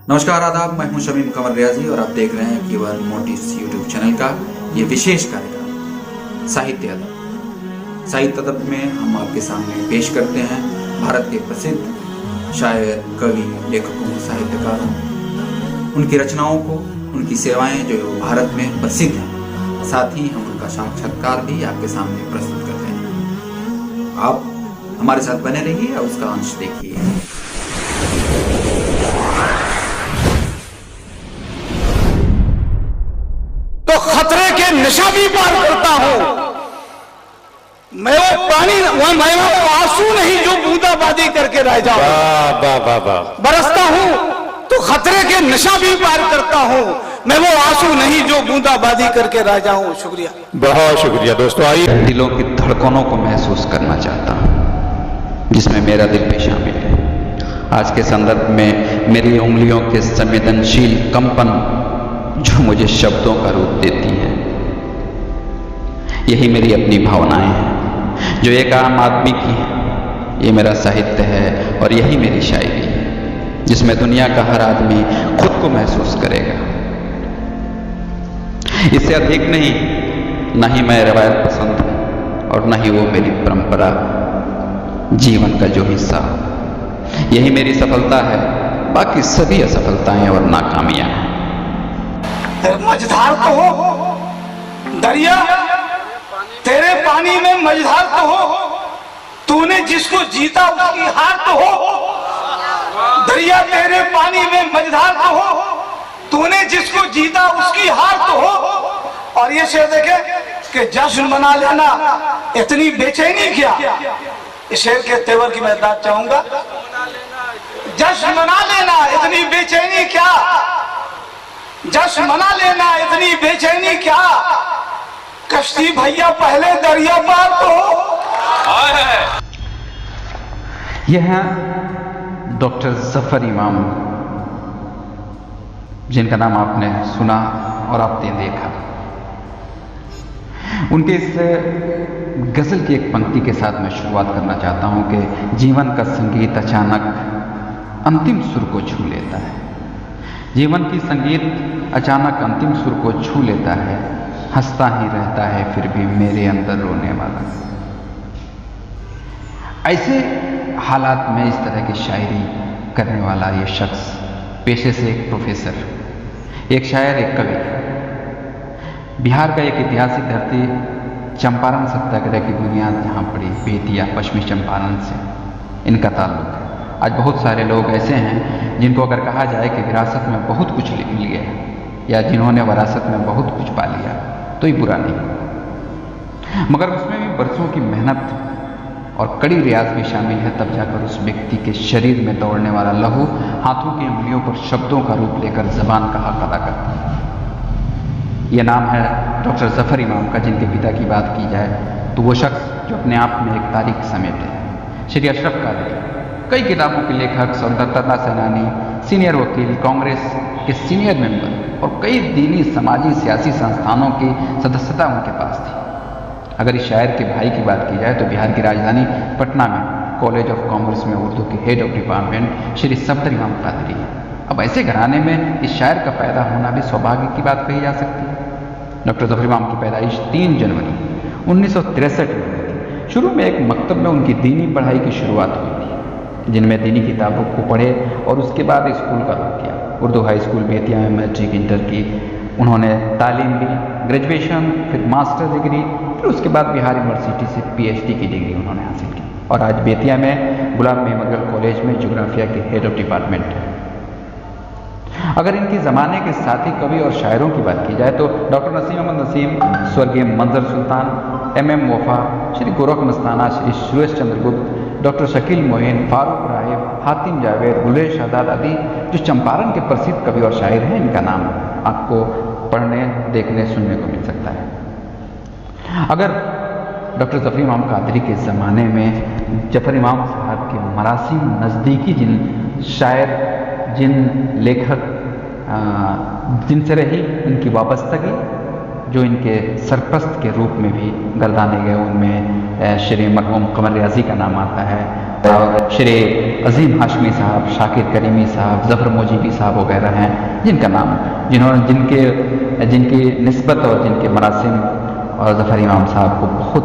नमस्कार आदाब, मैं हूं शमीम कमर रियाजी और आप देख रहे हैं केवल मोटिस यूट्यूब चैनल का ये विशेष कार्यक्रम साहित्य अदब। साहित्य अदब में हम आपके सामने पेश करते हैं भारत के प्रसिद्ध शायर, कवि, लेखकों, साहित्यकारों, उनकी रचनाओं को, उनकी सेवाएं जो भारत में प्रसिद्ध हैं। साथ ही हम उनका साक्षात्कार भी आपके सामने प्रस्तुत करते हैं। आप हमारे साथ बने रहिए और उसका अंश देखिए। नशा भी पार करता हूं मैं, वो पानी मैं वो आंसू नहीं जो बूंदाबांदी करके रह जाऊं। बरसता हूं तो खतरे के नशा भी पार करता हूं मैं, वो आंसू नहीं जो बूंदाबांदी करके रह जाऊं। शुक्रिया, बहुत शुक्रिया दोस्तों। आइए दिलों की धड़कनों को महसूस करना चाहता हूं जिसमें मेरा दिल भी शामिल है। आज के संदर्भ में मेरी उंगलियों के संवेदनशील कंपन जो मुझे शब्दों का रूप देती हैं, यही मेरी अपनी भावनाएं हैं जो एक आम आदमी की है। ये मेरा साहित्य है और यही मेरी शायरी है जिसमें दुनिया का हर आदमी खुद को महसूस करेगा। इससे अधिक नहीं, न ही मैं रवायत पसंद हूं और न ही वो मेरी परंपरा जीवन का जो हिस्सा। यही मेरी सफलता है, बाकी सभी असफलताएं और नाकामियां हैं। मझधार तो हो दरिया, तेरे पानी में मझधार तो हो, तूने जिसको जीता उसकी हार तो हो। दरिया तेरे पानी में मझधार तो हो, तूने जिसको जीता उसकी हार तो हो। और ये शेर देखे कि जश्न मना लेना इतनी बेचैनी क्या। इस शेर के तेवर की मैं दाद चाहूंगा। जश्न मना लेना इतनी बेचैनी क्या, जश्न मना लेना इतनी बेचैनी क्या, कश्ती भैया पहले दरिया पार तो हो। यह है डॉक्टर जफर इमाम, जिनका नाम आपने सुना और आपने देखा। उनके इस गजल की एक पंक्ति के साथ मैं शुरुआत करना चाहता हूं कि जीवन का संगीत अचानक अंतिम सुर को छू लेता है। जीवन की संगीत अचानक अंतिम सुर को छू लेता है, हंसता ही रहता है फिर भी मेरे अंदर रोने वाला। ऐसे हालात में इस तरह की शायरी करने वाला ये शख्स पेशे से एक प्रोफेसर, एक शायर, एक कवि। बिहार का एक ऐतिहासिक धरती चंपारण सत्याग्रह की बुनियाद जहाँ पड़ी, बेतिया, पश्चिमी चंपारण से इनका ताल्लुक है। आज बहुत सारे लोग ऐसे हैं जिनको अगर कहा जाए कि विरासत में बहुत कुछ लिख लिया या जिन्होंने विरासत में बहुत कुछ पा लिया तो ही बुरा नहीं, मगर उसमें भी बरसों की मेहनत और कड़ी रियाज भी शामिल है। तब जाकर उस व्यक्ति के शरीर में दौड़ने वाला लहू हाथों की उंगलियों पर शब्दों का रूप लेकर जबान का हक अदा करता है। यह नाम है डॉक्टर जफर इमाम का, जिनके पिता की बात की जाए तो वो शख्स जो अपने आप में एक तारीख समेटे है। श्री अशरफ कादरी, कई किताबों के लेखक, स्वतंत्रता सेनानी, सीनियर वकील, कांग्रेस के सीनियर मेंबर और कई दीनी, समाजी, सियासी संस्थानों की सदस्यता उनके पास थी। अगर इस शायर के भाई की बात की जाए तो बिहार की राजधानी पटना में कॉलेज ऑफ कॉमर्स में उर्दू के head of department Shri Safdar इमाम कादरी है। अब ऐसे घराने में इस शायर का पैदा होना भी सौभाग्य की बात कही जा सकती है। डॉक्टर जफर इमाम की पैदाइश 3 जनवरी 1963 में हुई थी। शुरू में एक मकतब में उनकी दीनी पढ़ाई की शुरुआत हुई थी, जिनमें दीनी किताबों को पढ़े और उसके बाद स्कूल का रुख किया। उर्दू हाई स्कूल बेतिया में मैट्रिक, इंटर की उन्होंने तालीम ली, ग्रेजुएशन, फिर मास्टर डिग्री, फिर उसके बाद बिहार यूनिवर्सिटी से PhD की डिग्री उन्होंने हासिल की और आज बेतिया में गुलाम मेहमद कॉलेज में ज्योग्राफिया के हेड ऑफ डिपार्टमेंट है। अगर इनके ज़माने के साथी कवि और शायरों की बात की जाए तो डॉक्टर नसीम अहमद नसीम, स्वर्गीय मंजर सुल्तान, MM वफा, श्री गोरख मस्ताना, श्री सुरेश चंद्र गुप्त, डॉक्टर शकील मोइन, फारूक राहिब, हातिम जावेद, गुलेर शादाद आदि जो चंपारण के प्रसिद्ध कवि और शायर हैं, इनका नाम आपको पढ़ने, देखने, सुनने को मिल सकता है। अगर डॉक्टर जफर इमाम कादरी के ज़माने में जफर इमाम साहब के मरासिम नज़दीकी जिन शायर, जिन लेखक जिनसे रही उनकी वाबस्तगी, जो इनके सरपरस्त के रूप में भी गर्दाने गए, उनमें श्री मरहूम कमर रियाजी का नाम आता है, और श्री अजीम हाशमी साहब, शाकिर करीमी साहब, जफर मोजीबी साहब वगैरह हैं, जिनका नाम जिन्होंने जिनकी निस्बत और जिनके मरासिम और जफर इमाम साहब को बहुत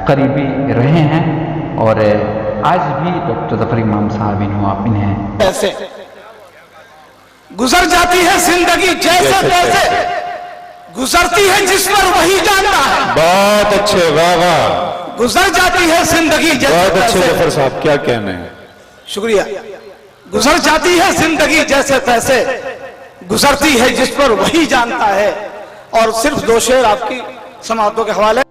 करीबी रहे हैं और आज भी डॉक्टर जफर इमाम साहब इन्हें ऐसे गुजर जाती है जिंदगी जैसे तैसे, गुजरती है जिस पर वही जानता है। बहुत अच्छे, वाह वाह, गुजर जाती है जिंदगी जैसे बहुत अच्छे तैसे। जफर साहब, क्या कहने हैं। शुक्रिया। गुजर जाती है जिंदगी जैसे तैसे, गुजरती है जिस पर वही जानता है। और सिर्फ दो शेर आपकी समातों के हवाले।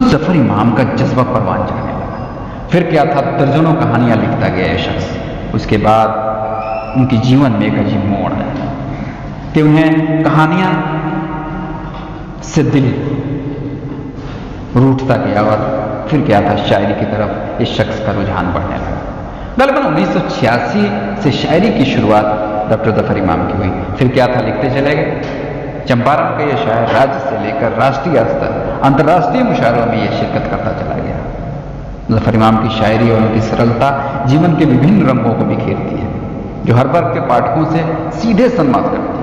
जफर इमाम का जज्बा परवान चढ़ने लगा। फिर क्या था, दर्जनों कहानियां लिखता गया ये शख्स। उसके बाद उनके जीवन में एक अजीब मोड़ आया कि उन्हें कहानियां से दिल रूठता गया और फिर क्या था, शायरी की तरफ इस शख्स का रुझान बढ़ने लगा। गलबन 1986 से शायरी की शुरुआत डॉक्टर जफर इमाम की हुई। फिर क्या था, लिखते चले गए। चंपारण का यह शायर राज्य से लेकर राष्ट्रीय स्तर, अंतर्राष्ट्रीय मुशायरों में यह शिरकत करता चला गया। जफर इमाम की शायरी और उनकी सरलता जीवन के विभिन्न रंगों को बिखेरती है, जो हर वर्ग के पाठकों से सीधे संवाद करती है।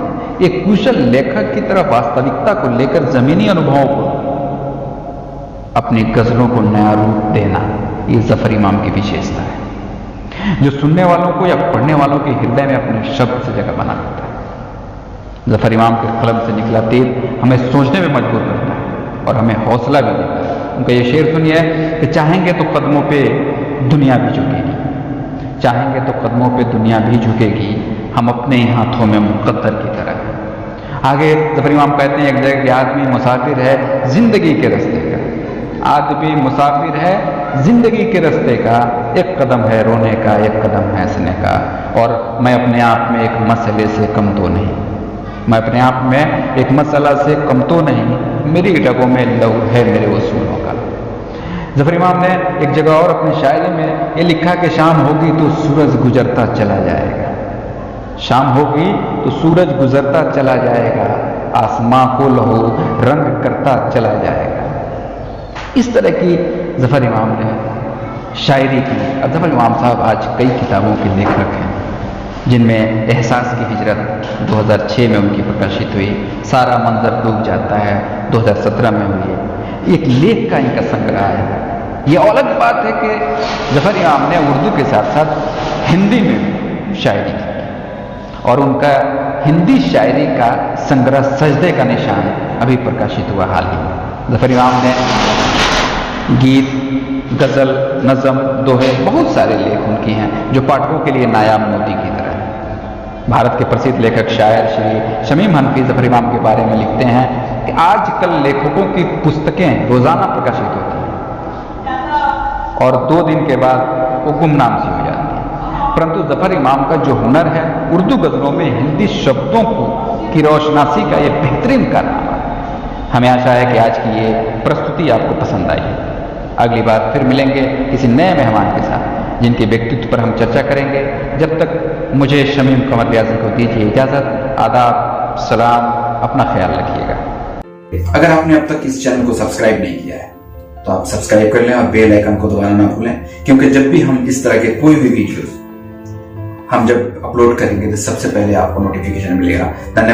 एक कुशल लेखक की तरह वास्तविकता को लेकर जमीनी अनुभवों को, अपनी गजलों को नया रूप देना, ये जफर इमाम की विशेषता है, जो सुनने वालों को या पढ़ने वालों के हृदय में अपने शब्द से जगह बना देता है। जफर इमाम के कलम से निकला तीर हमें सोचने में मजबूर करता है और हमें हौसला भी देता है। उनका ये शेर सुनिए कि चाहेंगे तो कदमों पे दुनिया भी झुकेगी, चाहेंगे तो कदमों पे दुनिया भी झुकेगी, हम अपने ही हाथों में मुकद्दर की तरह। आगे जफर इमाम कहते हैं, एक जगह कि आदमी मुसाफिर है जिंदगी के रास्ते का, आदमी मुसाफिर है जिंदगी के रास्ते का, एक कदम है रोने का, एक कदम है हंसने का, और मैं अपने आप में एक मसले से कम तो नहीं, मैं अपने आप में एक मसला से कम तो नहीं, मेरी रगों में लहू है मेरे उसूलों का। जफर इमाम ने एक जगह और अपनी शायरी में ये लिखा कि शाम होगी तो सूरज गुजरता चला जाएगा, शाम होगी तो सूरज गुजरता चला जाएगा, आसमां को लहू रंग करता चला जाएगा। इस तरह की जफर इमाम ने शायरी की। अब जफर इमाम साहब आज कई किताबों के लेखक हैं, जिनमें एहसास की हिजरत 2006 में उनकी प्रकाशित हुई, सारा मंजर डूब जाता है 2017 में हुई है, एक लेख का इनका संग्रह है। ये अलग बात है कि जफर इमाम ने उर्दू के साथ साथ हिंदी में भी शायरी की और उनका हिंदी शायरी का संग्रह सजदे का निशान अभी प्रकाशित हुआ हाल ही में। जफर इमाम ने गीत, गजल, नज़म, दोहे, बहुत सारे लेख उनकी हैं जो पाठकों के लिए नायाब मोती की तरह है। भारत के प्रसिद्ध लेखक शायर श्री शमीम हनफी जफर इमाम के बारे में लिखते हैं कि आजकल लेखकों की पुस्तकें रोजाना प्रकाशित होती हैं और 2 दिन के बाद वो गुमनाम सी हो जाती है, परंतु जफर इमाम का जो हुनर है उर्दू गजलों में हिंदी शब्दों की रोशनासी का ये बेहतरीन कारनामा है। हमें आशा है कि आज की ये प्रस्तुति आपको पसंद आई। अगली बार फिर मिलेंगे किसी नए मेहमान के साथ, जिनके व्यक्तित्व पर हम चर्चा करेंगे। जब तक मुझे शमीम कमर रियाजी को दीजिए इजाजत। आदाब, सलाम, अपना ख्याल रखिएगा। अगर आपने अब तक इस चैनल को सब्सक्राइब नहीं किया है तो आप सब्सक्राइब कर लें और बेल आइकन को दबाना ना भूलें, क्योंकि जब भी हम इस तरह के कोई भी वीडियोस हम जब अपलोड करेंगे तो सबसे पहले आपको नोटिफिकेशन मिलेगा। धन्यवाद।